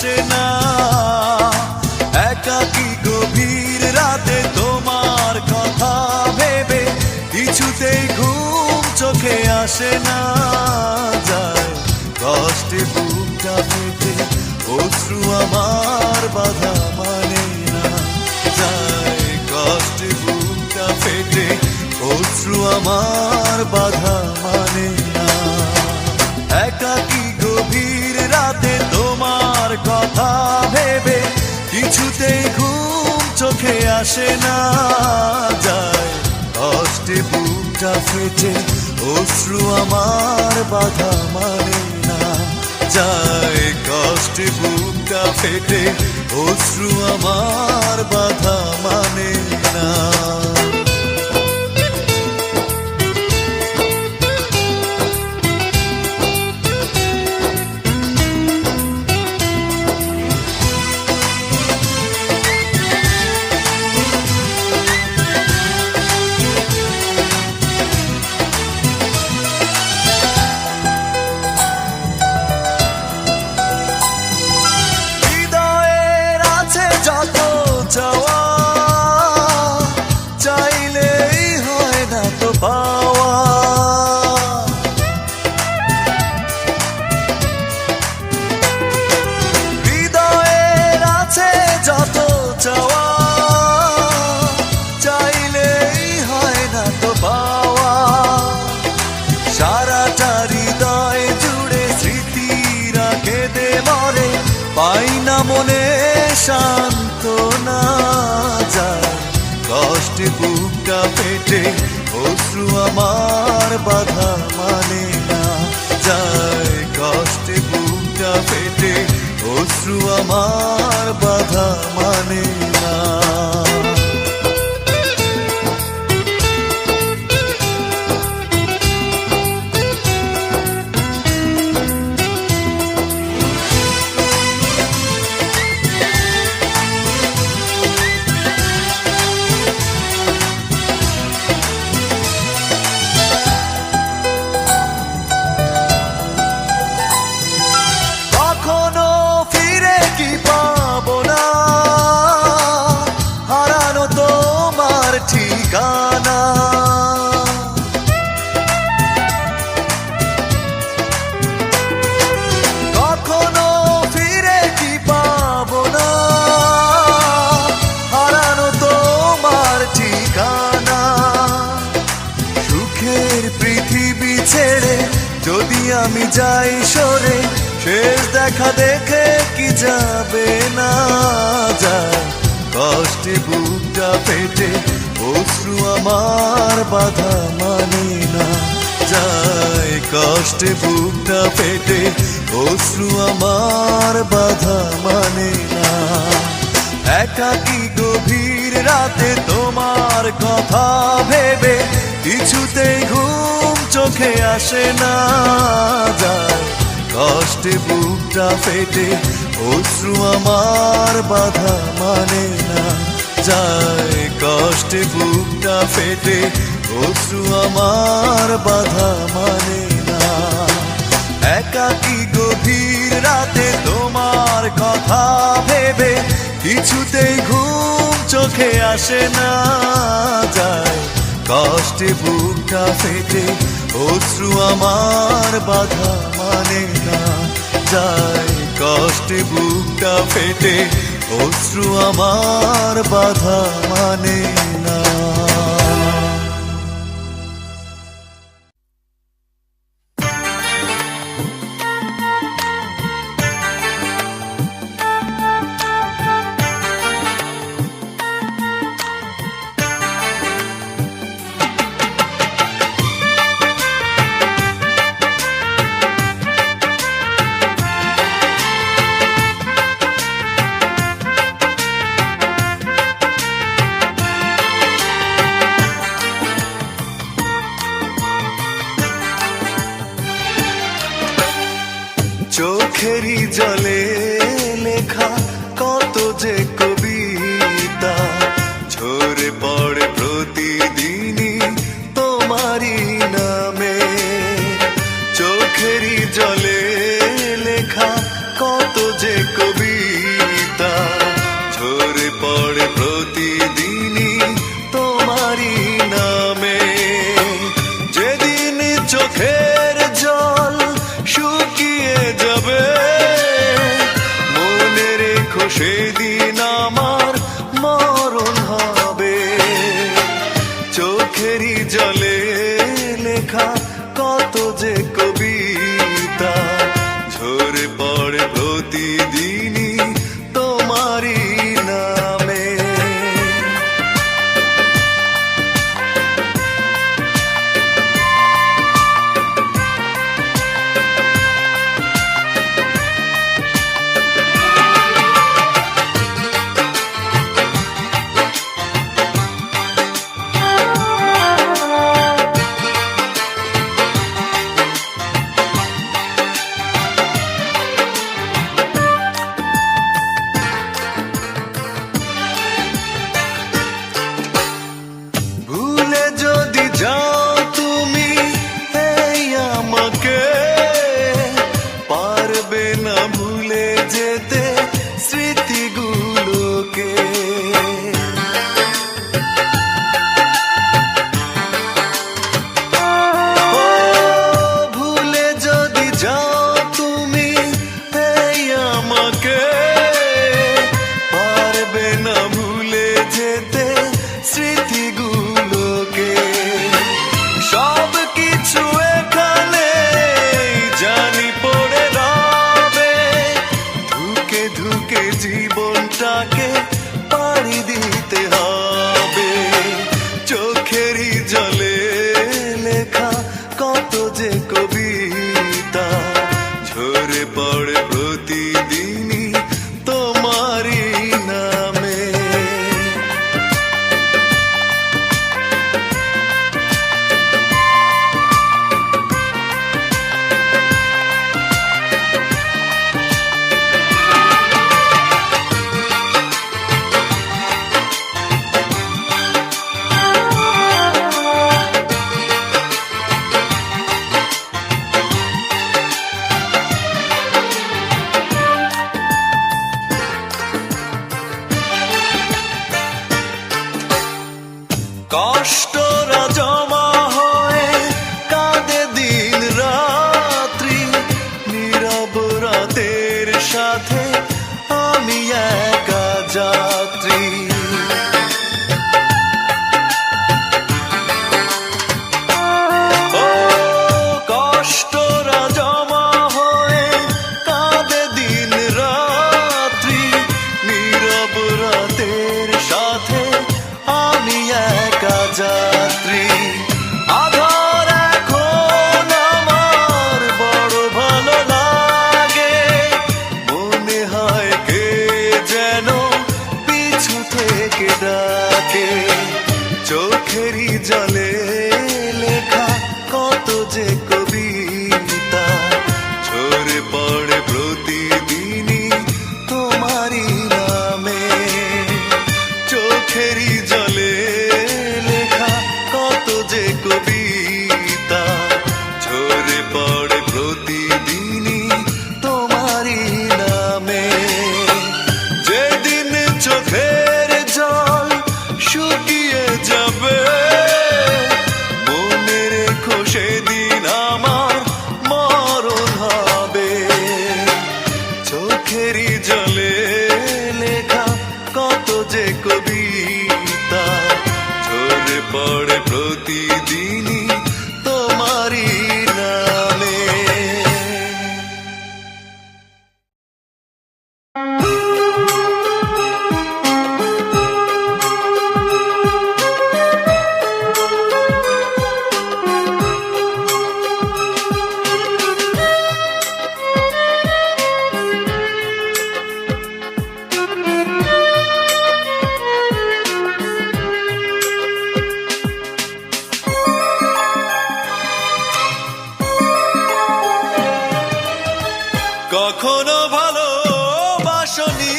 আসে না। একাকী গভীর রাতে তোমার কথা ভেবে কিছুতেই ঘুম চোখে আসে না। যায় কষ্টে বুকটা ফেটে অশ্রু আমার বাধা মানে না। যায় কষ্টে বুকটা ফেটে অশ্রু আমার বাধা মানে না। একাকী গভীর রাতে তোমার কথা ভেবে কিছুতেই ঘুম চোখে আসে না। যায় কষ্টে বুকটা ফেটে অশ্রু আমার বাধা মানে না। যায় কষ্টে বুকটা ফেটে অশ্রু আমার বাধা মানে না। চাইলেই হয় না তো পাওয়া। হৃদয়ের আছে যত চাওয়া, চাইলেই হয় না তো পাওয়া। সারাটা হৃদয় জুড়ে স্মৃতিরা কেঁদে মরে, পাই না মনে সান্ত্বনা। যায় কষ্টে বুকটা ফেটে অশ্রু আমার বাধা মানে না। যায় কষ্টে বুকটা ফেটে অশ্রু আমার বাধা মানে না। ঠিকানা কখনো ফিরে কি পাবো না, হারানো তোমার ঠিকানা। সুখের পৃথিবী ছেড়ে যদি আমি যাই সরে, শেষ দেখা দেখে কি যাবে না। যায় কষ্টে বুকটা ফেটে অশ্রু আমার বাধা মানে না। যায় কষ্টে বুকটা ফেটে অশ্রু আমার বাধা মানে না। একাকী গভীর রাতে তোমার কথা ভেবে কিছুতেই ঘুম চোখে আসে না। যায় কষ্টে বুকটা ফেটে অশ্রু আমার বাধা মানে না। যায় কষ্টে বুকটা ফেটে অশ্রু আমার বাধা মানে না। একাকী গভীর রাতে তোমার কথা ভেবে কিছুতেই ঘুম চোখে আসে না। যায় কষ্টে বুকটা ফেটে অশ্রু আমার বাধা মানে না। যায় কষ্টে বুকটা ফেটে অশ্রু আমার বাধা মানে না। চোখেরই জলে লেখা কত যে কবিতা ঝরে পড়ে প্রতিদিনই তোমারই নামে। চোখেরই জলে লেখা কত যে কবিতা পড়ে প্রতিদিনই তোমারই নামে। কখনো ভালোবাসনি,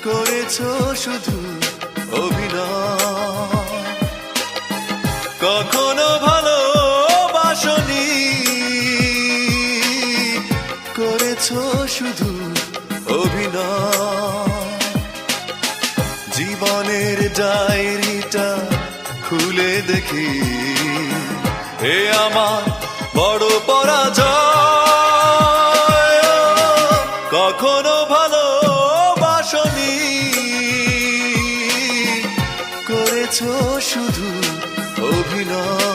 করেছো শুধু অভিনয়। কখনো ভালোবাসনি, করেছো শুধু অভিনয়। জীবনের ডায়েরিটা খুলে দেখি, এ আমার বড় পরাজয়। কখনো ভালোবাসনি, করেছো শুধু অভিনয়।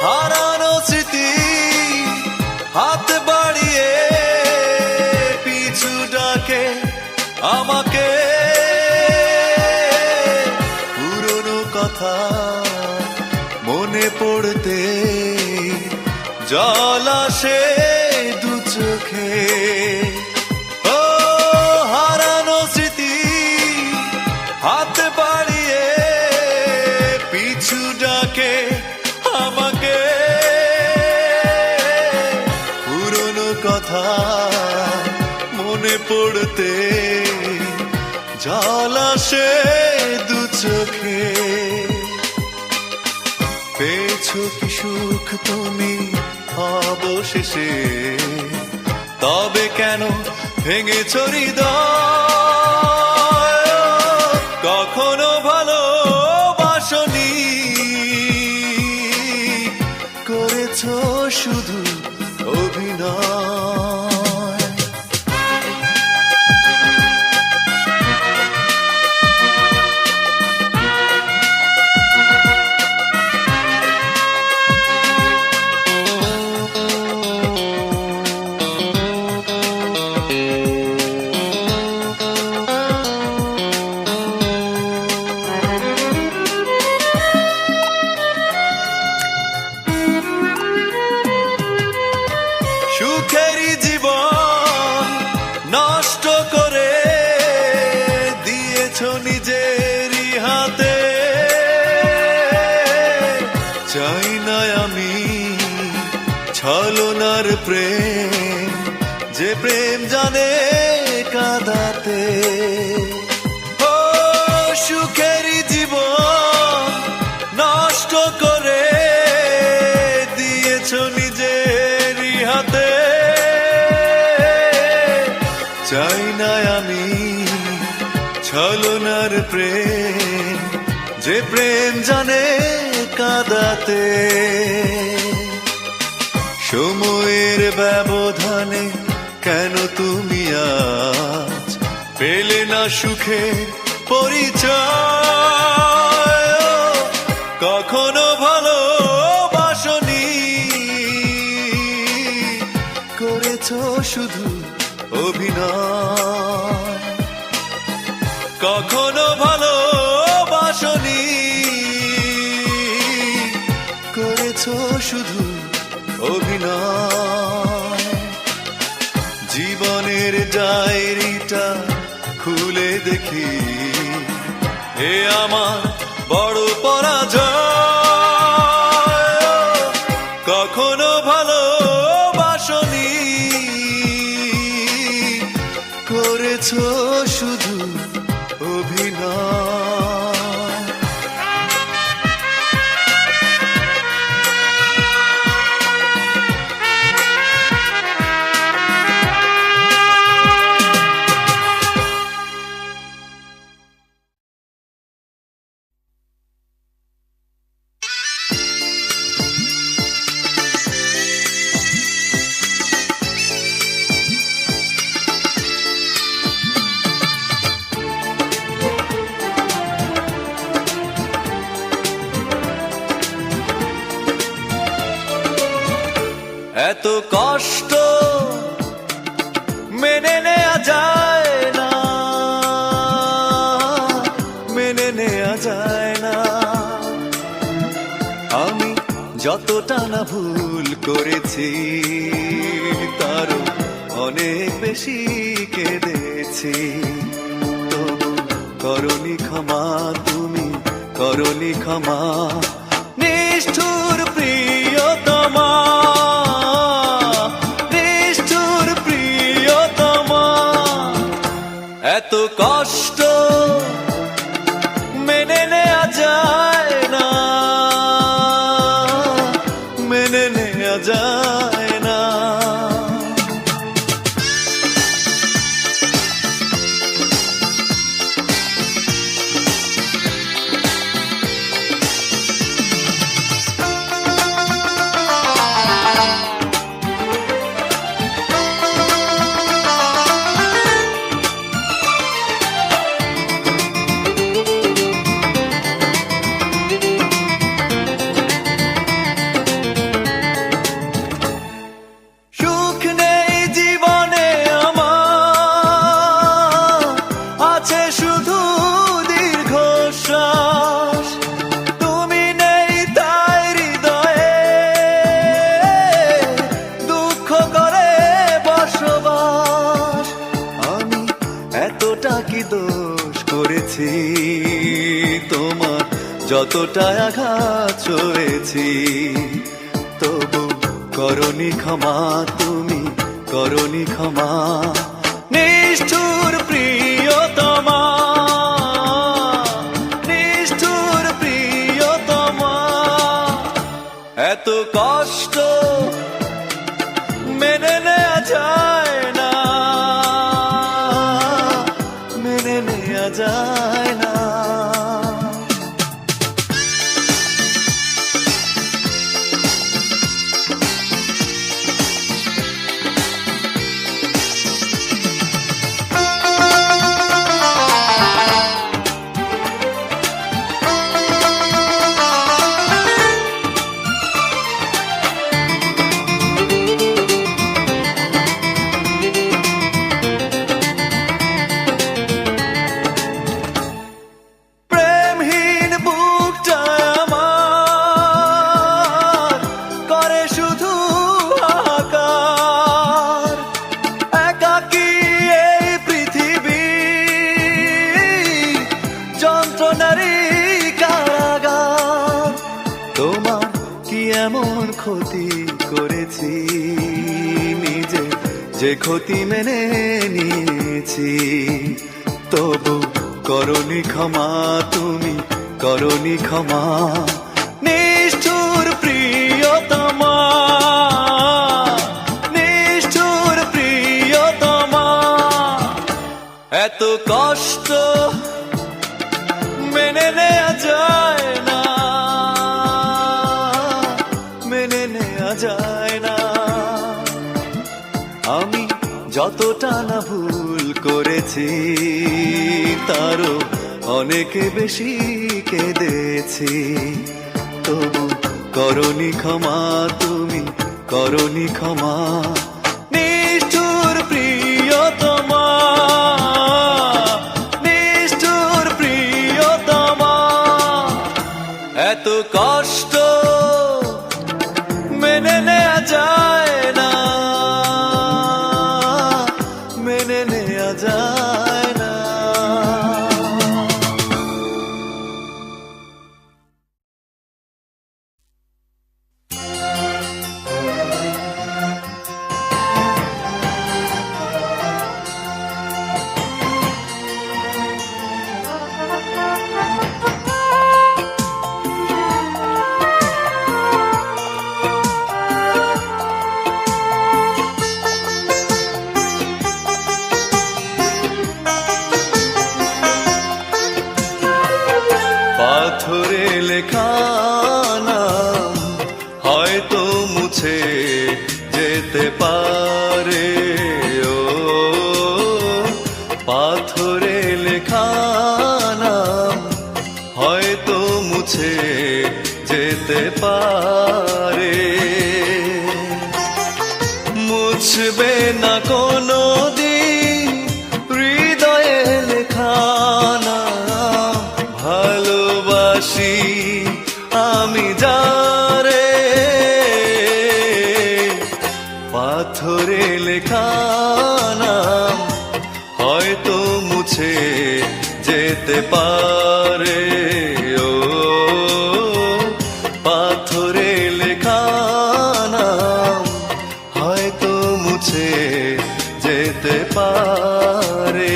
হারানো স্মৃতি হাত বাড়িয়ে পিছু ডাকে আমাকে, পুরনো কথা মনে পড়তে জল আসে দু চোখে। ও হারানো স্মৃতি হাত বাড়িয়ে পিছু ডাকে আমাকে, পুরনো কথা মনে পড়তে জল আসে দু চোখে। পেয়েছো কি সুখ তুমি অবশেষে, তবে কেন ভেঙেছো হৃদয়? কখনো ভালোবাসনি, করেছো শুধু অভিনয়। সুখেরই জীবন নষ্ট করে দিয়েছো নিজেরই হাতে। চাই না আমি ছলনার প্রেম, যে প্রেম জানে কাঁদাতে। ও সুখেরই জীবন নষ্ট করে দিয়েছো নিজেরই হাতে। চাই না আমি ছলনার প্রেম, যে প্রেম জানে কাঁদাতে। সময়ের ব্যবধানে কেন তুমি আজ পেলে না সুখের পরিচয়? কখনো ভালোবাসনি, করেছো শুধু অভিনয়। কখনো ভালোবাসনি, করেছো শুধু অভিনয়। জীবনের ডায়েরিটা খুলে দেখি, এ আমার বড় পরাজয়। কখনো ভালোবাসনি, করেছো শুধু অভিনয়। এত কষ্ট মেনে নেওয়া যায় না, মেনে নেওয়া যায় না। আমি যতটা না ভুল করেছি তারও অনেক বেশি কেঁদেছি, তবু করনি ক্ষমা, তুমি করনি ক্ষমা। নিষ্ঠুর প্রিয়তমা, নিষ্ঠুর প্রিয়তমা, এত কষ্ট মেনে নেওয়া যায় না, মেনে নেওয়া যায় না। তোমার যতটা আঘাত হয়েছি, তবু করনি ক্ষমা, তুমি করনি ক্ষমা। নিষ্ঠুর প্রিয়তমা, নিষ্ঠুর প্রিয়তমা, এত কষ্ট মেনে নেওয়া যায় না, মেনে নেওয়া যায় না। এমন ক্ষতি করেছি, নিজে যে ক্ষতি মেনে নিয়েছি, তবু করনি ক্ষমা, তুমি করনি ক্ষমা। নিষ্ঠুর প্রিয়তমা, নিষ্ঠুর প্রিয়তমা, এত কষ্ট মেনে নেওয়া যায় না, মেনে নেওয়া যায় না। আমি যতটা না ভুল করেছি তারও অনেক বেশি কেঁদেছি, তবু করনি ক্ষমা, তুমি করনি ক্ষমা। নিষ্ঠুর প্রিয়তমা, নিষ্ঠুর প্রিয়তমা, এত কষ্ট মেনে নেওয়া যায় না, মেনে নেওয়া যায় না। মুছবে না কোনো দিন হৃদয়ে লেখা নাম। ভালোবাসি আমি যারে, পাথরে লেখা নাম হয়তো মুছে যেতে পারে। ও পাথরে লেখা নাম হয়তো মুছে যেতে পারে।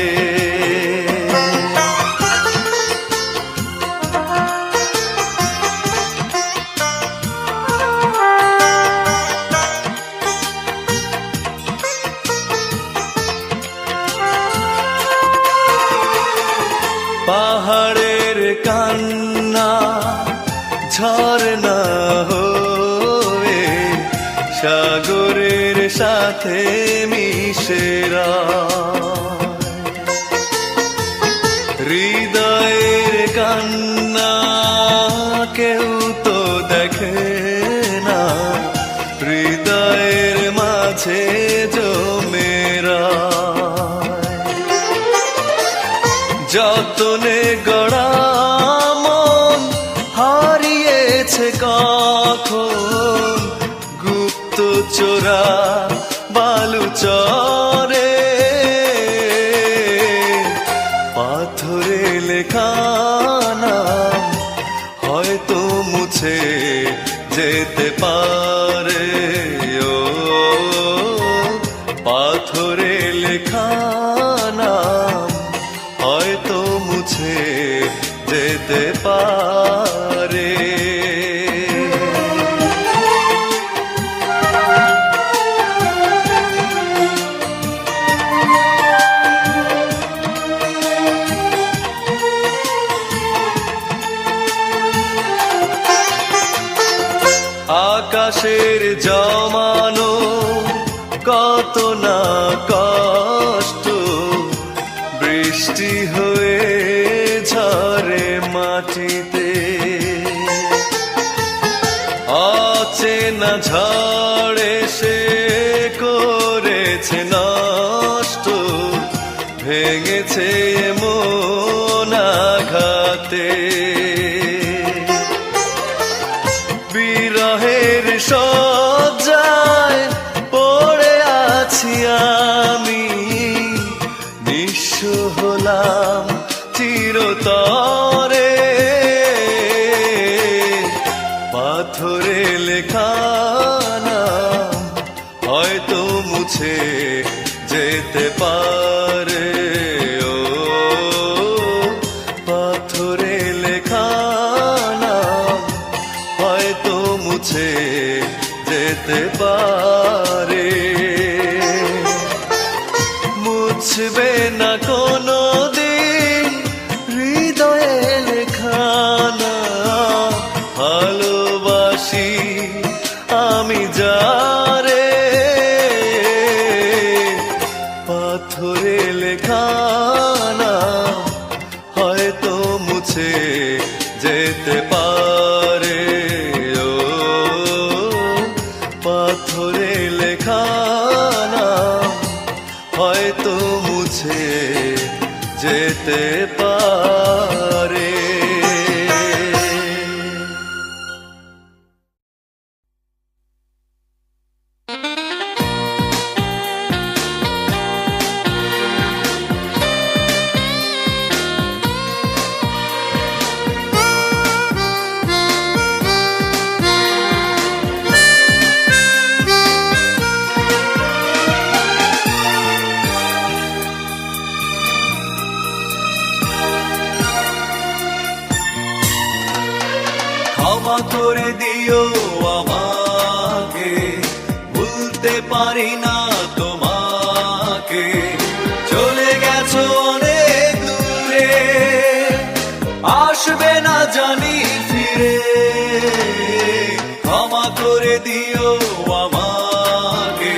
পাহাড়ের কান্না ঝরনা হয়ে সাগরের সাথে মিশেরা, হৃদয়ের কান্না কেউ তো দেখে না, হৃদয়ের মাঝে জমেরা। যতনে গড়া মন হারিয়েছে কখন গুপ্ত চোরা বালুচরে। পাথরে লেখা নাম হয়তো মুছে যেতে পারে। ও পাথরে লেখা নাম হয়তো মুছে যেতে পারে। আকাশের জমানো কত না কষ্ট, বৃষ্টি হয়ে ঝরে মাটিতে। অচেনা ঝড়ে সে করেছে নষ্ট, ভেঙেছে মন আঘাতে। বিরহের শয্যায় পড়ে আছি আমি, নিঃস্ব হলাম চিরতরে। পাথরে লেখা নাম হয়তো মুছে যেতে পারে। ও পাথরে লেখা নাম হয়তো মুছে যেতে পারে। মুছবে না কোনো দিন হৃদয়ে লেখা নাম। ভালোবাসি আমি যারে, পাথরে লেখা নাম হয়তো মুছে যেতে পারে। ও পাথরে লেখা নাম হয়তো মুছে যেতে পারে। ক্ষমা করে দিও আমাকে, ভুলতে পারি না তোমাকে। চলে গেছো অনেক দূরে, আসবে না জানি ফিরে। ক্ষমা করে দিও আমাকে,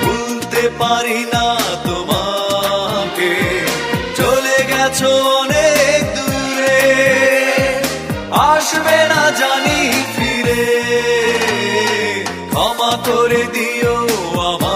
ভুলতে পারি না তোমাকে। চলে গেছো অনেক দূরে, আসবে না জানি ফিরে। ক্ষমা করে দিও আমাকে।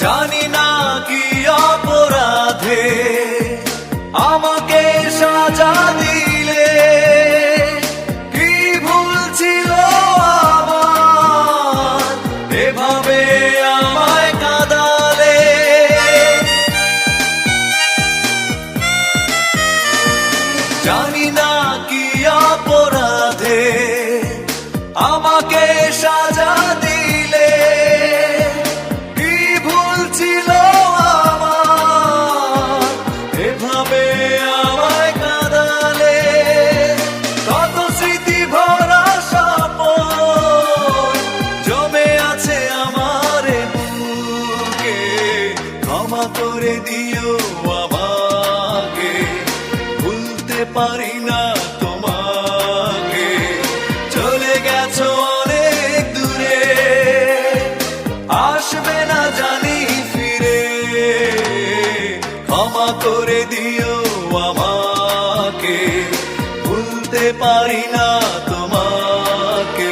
জানি না কি অপরাধে আমাকে সাজা দিলে, কি ভুল ছিল আমার এভাবে আমায় কাঁদালে। জানি না কি অপরাধে আমাকে সাজা দিলে, কি ভুল ছিল আমার এভাবে আমায় কাঁদালে। কত স্মৃতি ভরা স্বপ্ন জমে আছে আমার বুকে, ক্ষমা করে দিও আমাকে, ভুলতে পারি না তোমাকে। চলে গেছো অনেক দূরে, আসবে না জানি ফিরে, ক্ষমা করে দিও আমাকে, ভুলতে পারি না তোমাকে।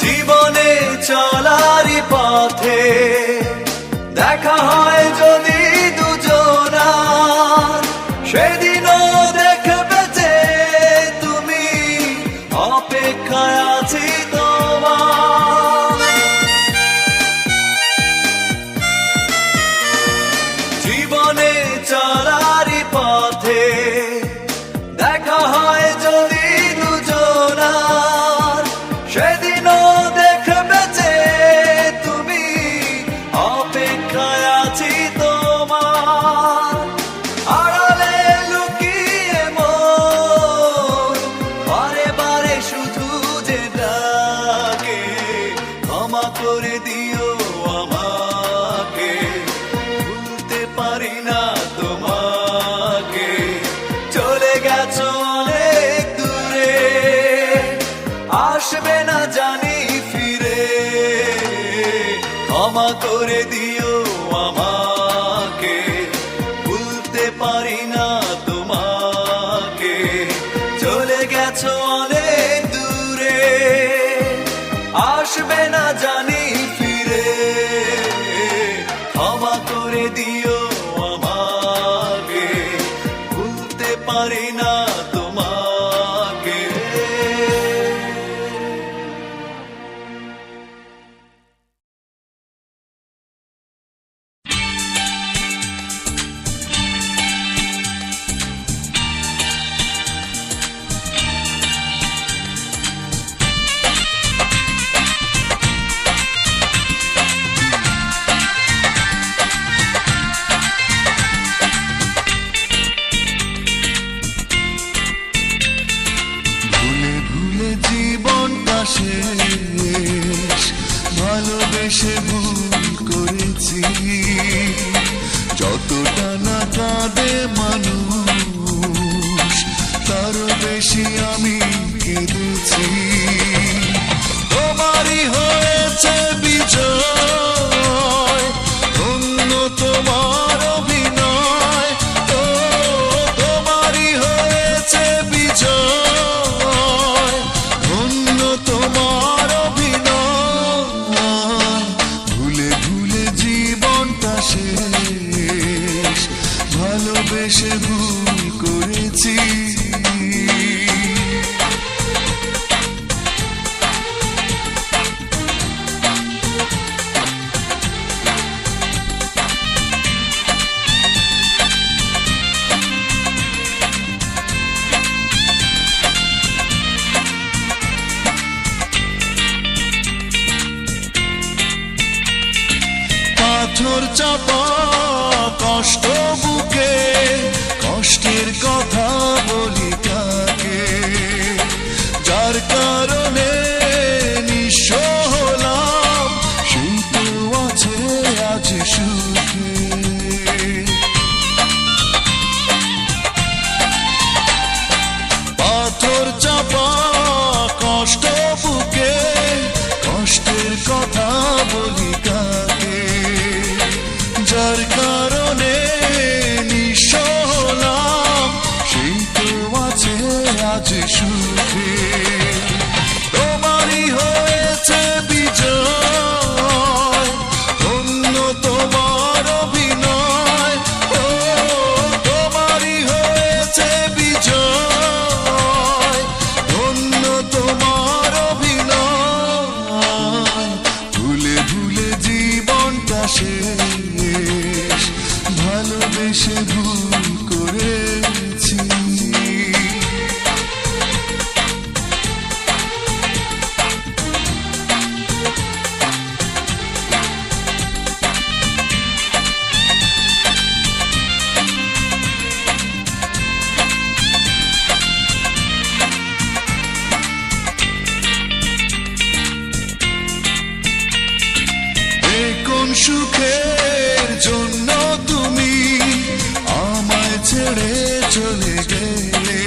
জীবনে চলারই পথে দেখা হয় যদি দুজনার, সেদিনও দেখবে যে তুমি, অপেক্ষায় আছি তোমার। জীবনে চলারই পথে দেখা হয় যদি দুজনার, সেদিনও দেখবে যে তুমি, অপেক্ষায় আছি তোমার। আড়ালে লুকিয়ে মন বারে বারে শুধু যে ডাকে, ক্ষমা করে দিও আমাকে, ভুলতে পারি না তোমাকে। চলে গেছো অনেক দূরে, আসবে না জানি ফিরে, ক্ষমা করে দিও আমাকে, ভুলতে পারি না তোমাকে। চলে গেছো অনেক দূরে, আসবে না জানি ফিরে, ক্ষমা করে দিও আমাকে, ভুলতে পারি না তোমাকে। ভুলে ভুলে জীবনটা শেষ, ভালোবেসে ভুল করেছি, যতটা না কাঁদে মানুষ তারও বেশি আমি কেঁদেছি। তোমারই হয়েছে বিজয়, ধন্য তোমার অভিনয়, তো তোমারই হয়েছে বিজয়, ধন্য তোমার অভিনয়। ভুলে ভুলে জীবনটা শেষ, ভালোবেসে ভুল করেছি। পাথর চাপা কষ্ট বুকে, কষ্টের কথা বলি কাকে, যার কারণে নিঃস্ব হলাম, সেই তো আছে আজ সুখে। আদর চাপা কষ্ট বুকে, কষ্টের কথা বলি কাকে, যার কারণে নিঃস্ব হলাম সেই তো আছে আজ সুখে। তোমারই হয়েছে বিজয়, ধন্য তোমার অভিনয়, ও তোমারই হয়েছে বিজয়, ধন্য তোমার অভিনয়। ভুলে ভুলে জীবনটা শেষ, ভালোবেসে ভুল করেছি। কোন সুখের জন্য তুমি আমায় ছেড়ে চলে গেলে,